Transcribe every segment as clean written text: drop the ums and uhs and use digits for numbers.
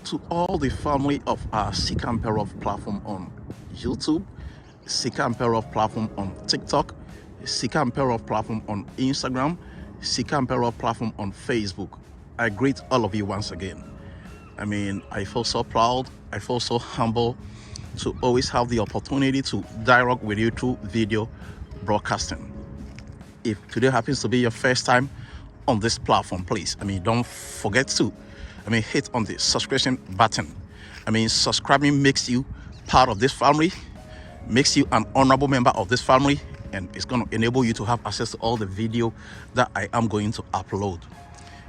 to all the family of our Sika Perov platform on YouTube, Sika Perov platform on TikTok, Sika Perov platform on Instagram, Sika Perov platform on Facebook. I greet all of you once again. I mean, I feel so proud, I feel so humble to always have the opportunity to dialogue with you through video broadcasting. If today happens to be your first time on this platform, please, don't forget to, hit on the subscription button. Subscribing makes you part of this family, makes you an honorable member of this family, and it's going to enable you to have access to all the video that I am going to upload.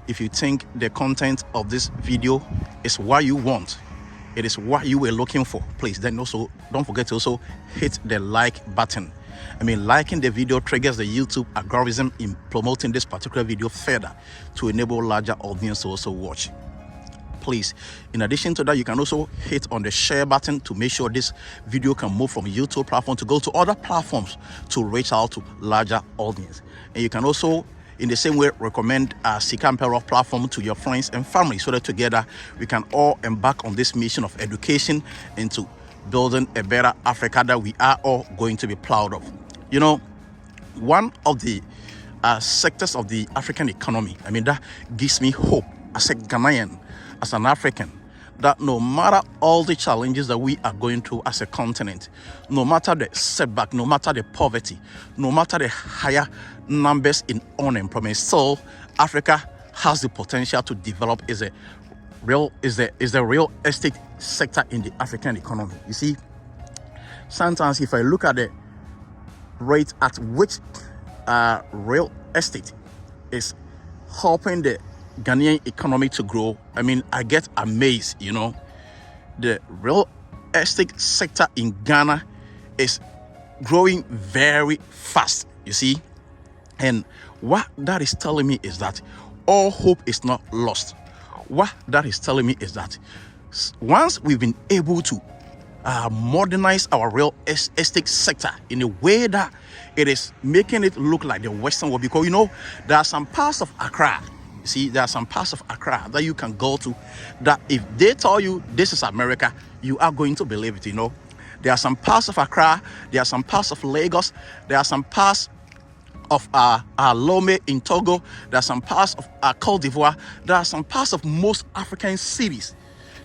If you think the content of this video is what you want, it is what you were looking for, please then also don't forget to also hit the like button. Liking the video triggers the YouTube algorithm in promoting this particular video further to enable larger audience to also watch. Please, in addition to that, you can also hit on the share button to make sure this video can move from YouTube platform to go to other platforms to reach out to larger audience. And you can also, in the same way, recommend our Sika Perov platform to your friends and family so that together we can all embark on this mission of education into building a better Africa that we are all going to be proud of. You know, one of the sectors of the African economy, that gives me hope as a Ghanaian, as an African, that no matter all the challenges that we are going through as a continent, no matter the setback, no matter the poverty, no matter the higher numbers in unemployment, still Africa has the potential to develop is the real estate sector in the African economy. You see, sometimes if I look at the rate at which real estate is helping the Ghanaian economy to grow, I get amazed. The real estate sector in Ghana is growing very fast, you see. And what that is telling me is that all hope is not lost. What that is telling me is that once we've been able to modernize our real estate sector in a way that it is making it look like the Western world, because there are some parts of Accra, there are some parts of Accra that you can go to that if they tell you this is America, you are going to believe it. There are some parts of Accra, there are some parts of Lagos, there are some parts of Lome in Togo, there are some parts of Côte d'Ivoire, there are some parts of most African cities,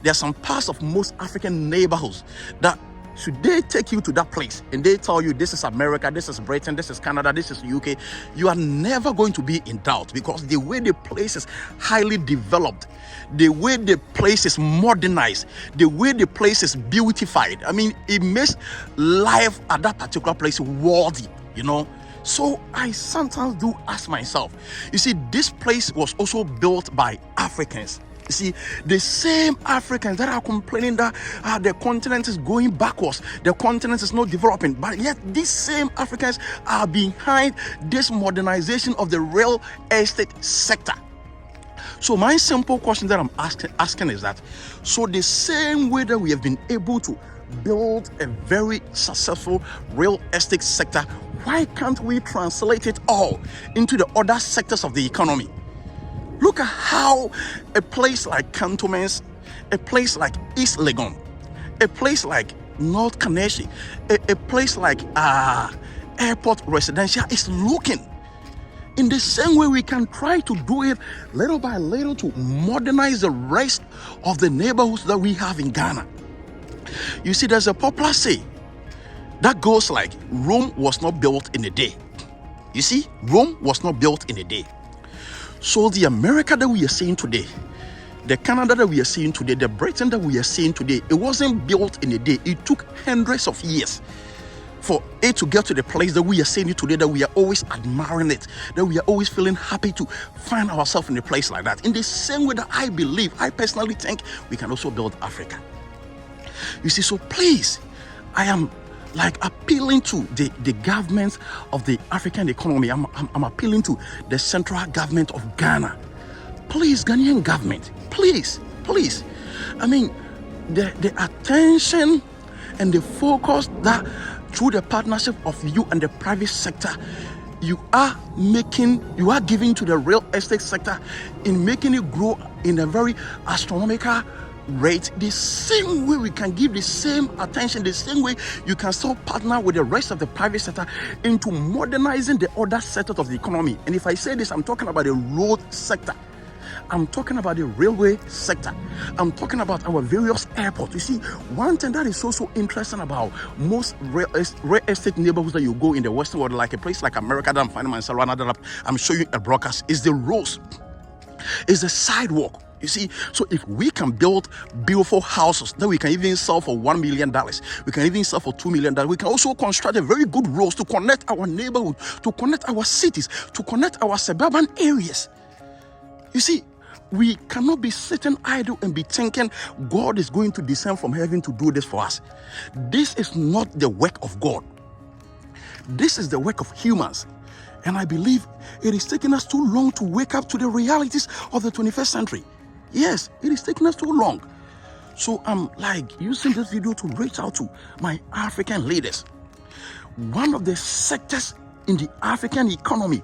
there are some parts of most African neighborhoods that should they take you to that place and they tell you this is America, this is Britain, this is Canada, this is UK, you are never going to be in doubt, because the way the place is highly developed, the way the place is modernized, the way the place is beautified, it makes life at that particular place worthy, So I sometimes do ask myself, you see, this place was also built by Africans. You see, the same Africans that are complaining that the continent is going backwards, the continent is not developing, but yet these same Africans are behind this modernization of the real estate sector. So my simple question that I'm asking is that, so the same way that we have been able to build a very successful real estate sector, why can't we translate it all into the other sectors of the economy? Look at how a place like Cantonments, a place like East Legon, a place like North Kaneshie, a place like Airport Residential is looking. In the same way, we can try to do it little by little to modernize the rest of the neighborhoods that we have in Ghana. You see, there's a popular saying that goes like, Rome was not built in a day. You see, Rome was not built in a day. So the America that we are seeing today, the Canada that we are seeing today, the Britain that we are seeing today, it wasn't built in a day. It took hundreds of years for it to get to the place that we are seeing it today, that we are always admiring it, that we are always feeling happy to find ourselves in a place like that. In the same way that I personally think we can also build Africa. You see, so please, I am appealing to the government of the African economy. I'm appealing to the central government of Ghana. Please, Ghanaian government, please. The attention and the focus that through the partnership of you and the private sector, you are giving to the real estate sector in making it grow in a very astronomical rate, the same way we can give the same attention, the same way you can still partner with the rest of the private sector into modernizing the other sectors of the economy. And if I say this, I'm talking about the road sector. I'm talking about the railway sector. I'm talking about our various airports. You see, one thing that is so interesting about most real estate neighborhoods that you go in the Western world, like a place like America that I'm finding myself right now, I'm showing you a broadcast, is the roads, is the sidewalk. You see, so if we can build beautiful houses that we can even sell for $1 million, we can even sell for $2 million, we can also construct a very good roads to connect our neighborhood, to connect our cities, to connect our suburban areas. You see, we cannot be sitting idle and be thinking God is going to descend from heaven to do this for us. This is not the work of God. This is the work of humans. And I believe it is taking us too long to wake up to the realities of the 21st century. Yes, it is taking us too long. So I'm using this video to reach out to my African leaders. One of the sectors in the African economy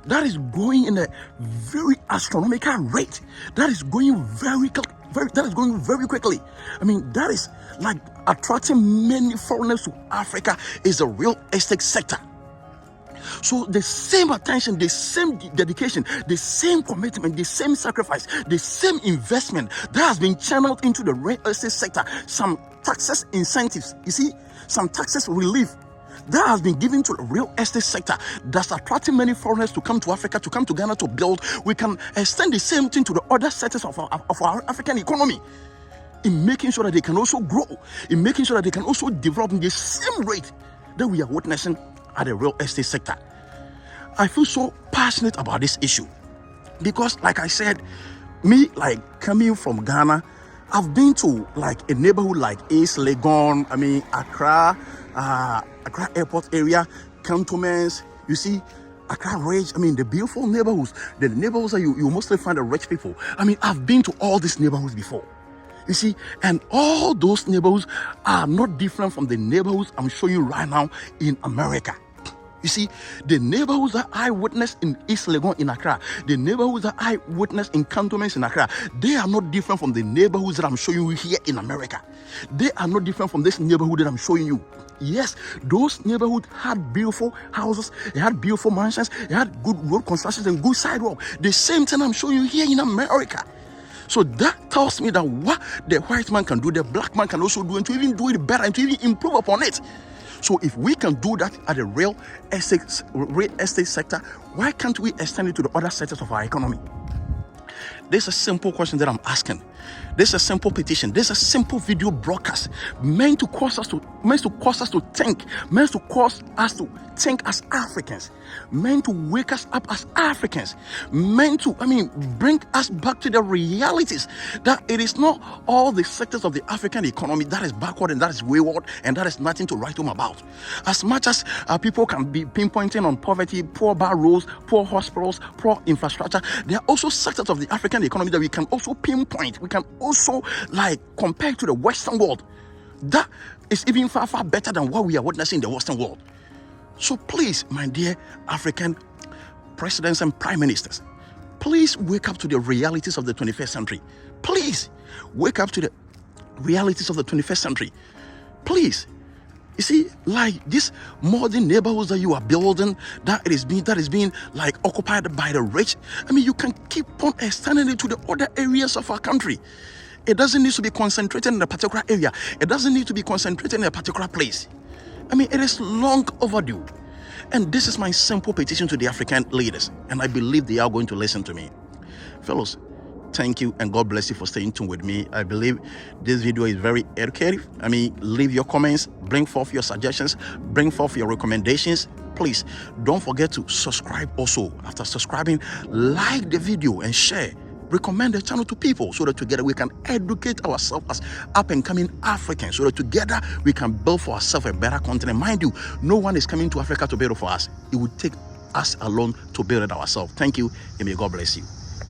that is going in a very astronomical rate, that is going very quickly. I mean, that is like attracting many foreigners to Africa, is the real estate sector. So the same attention, the same dedication, the same commitment, the same sacrifice, the same investment that has been channeled into the real estate sector, some taxes incentives, you see, some taxes relief that has been given to the real estate sector that's attracting many foreigners to come to Africa, to come to Ghana to build. We can extend the same thing to the other sectors of our African economy, in making sure that they can also grow, in making sure that they can also develop in the same rate that we are witnessing at the real estate sector. I feel so passionate about this issue because, like I said, me, coming from Ghana, I've been to a neighborhood like East Legon, Accra, Accra Airport area, cantonments, you see, Accra Ridge, the beautiful neighborhoods, the neighborhoods that you mostly find the rich people. I've been to all these neighborhoods before, you see, and all those neighborhoods are not different from the neighborhoods I'm showing you right now in America. You see, the neighborhoods that I witnessed in East Legon in Accra, the neighborhoods that I witnessed in cantonments in Accra, they are not different from the neighborhoods that I'm showing you here in America. They are not different from this neighborhood that I'm showing you. Yes, those neighborhoods had beautiful houses, they had beautiful mansions, they had good road constructions and good sidewalk. The same thing I'm showing you here in America. So that tells me that what the white man can do, the black man can also do, and to even do it better and to even improve upon it. So if we can do that at the real estate sector, why can't we extend it to the other sectors of our economy? This is a simple question that I'm asking. This is a simple petition. This is a simple video broadcast meant to cause us to think, meant to cause us to think as Africans, meant to wake us up as Africans, meant to, bring us back to the realities that it is not all the sectors of the African economy that is backward and that is wayward and that is nothing to write home about. As much as people can be pinpointing on poverty, poor bar roads, poor hospitals, poor infrastructure, there are also sectors of the African economy that we can also pinpoint. We can also compare to the Western world that is even far better than what we are witnessing in the Western world. So please, my dear African presidents and prime ministers, please wake up to the realities of the 21st century. Please wake up to the realities of the 21st century. Please. You see, these modern neighborhoods that you are building, that is being occupied by the rich. You can keep on extending it to the other areas of our country. It doesn't need to be concentrated in a particular area. It doesn't need to be concentrated in a particular place. It is long overdue. And this is my simple petition to the African leaders. And I believe they are going to listen to me. Fellows, thank you and God bless you for staying tuned with me. I believe this video is very educative. Leave your comments, bring forth your suggestions, bring forth your recommendations. Please don't forget to subscribe also. After subscribing, like the video and share. Recommend the channel to people so that together we can educate ourselves as up and coming Africans, so that together we can build for ourselves a better continent. Mind you, no one is coming to Africa to build it for us. It would take us alone to build it ourselves. Thank you and may God bless you.